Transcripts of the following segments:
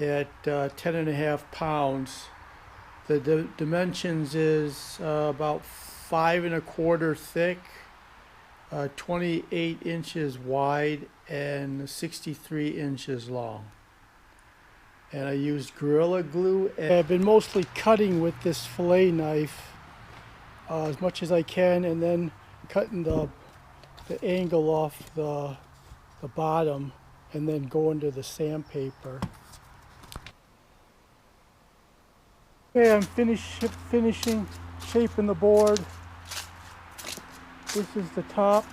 at 10.5 pounds. The dimensions is about 5 1/4 thick, 28 inches wide, and 63 inches long. And I used Gorilla Glue. And I've been mostly cutting with this fillet knife as much as I can, and then cutting the angle off the bottom, and then go into the sandpaper. Okay, I'm finishing shaping the board. This is the top.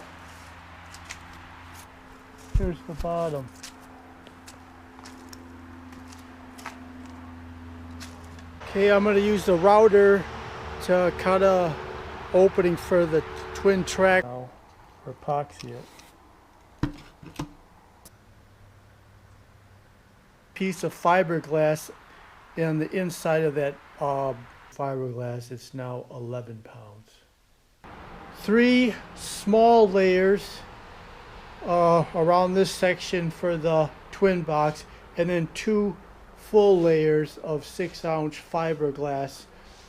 Here's the bottom. Okay, I'm going to use the router to cut a opening for the twin track. Now, epoxy it. Piece of fiberglass on the inside of that fiberglass. It's now 11 pounds. 3 small layers around this section for the twin box, and then 2 full layers of 6-ounce fiberglass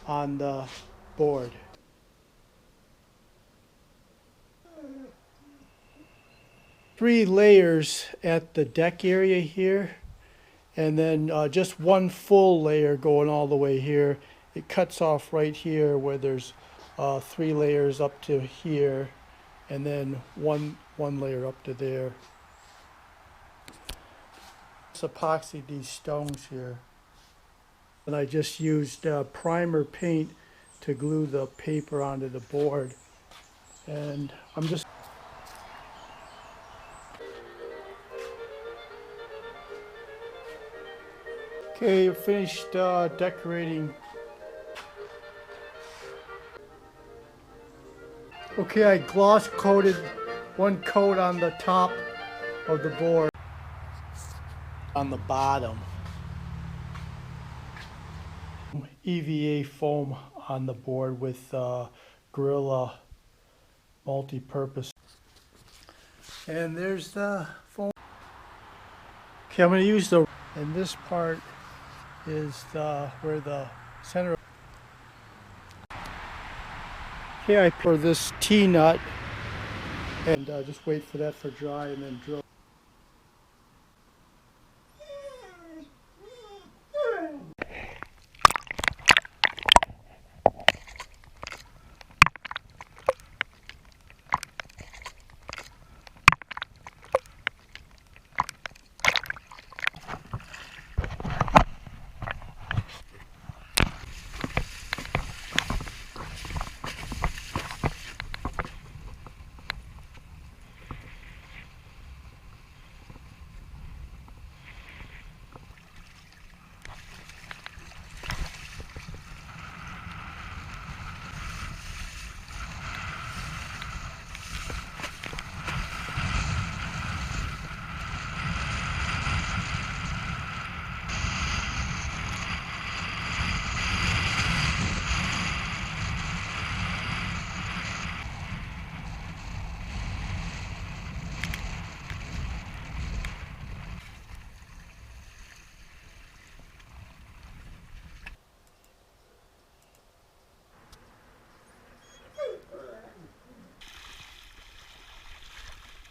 on the board. Three layers at the deck area here, and then just 1 full layer going all the way here. It cuts off right here where there's 3 layers up to here, and then one layer up to there. Just epoxied these stones here, and I just used primer paint to glue the paper onto the board, and I'm just okay. Finished decorating. Okay, I gloss coated 1 coat on the top of the board. On the bottom, EVA foam on the board with Gorilla multi-purpose. And there's the foam. Okay, I'm going to use the, and this part is where the center. Okay, I pour this T-nut and just wait for that to dry and then drill.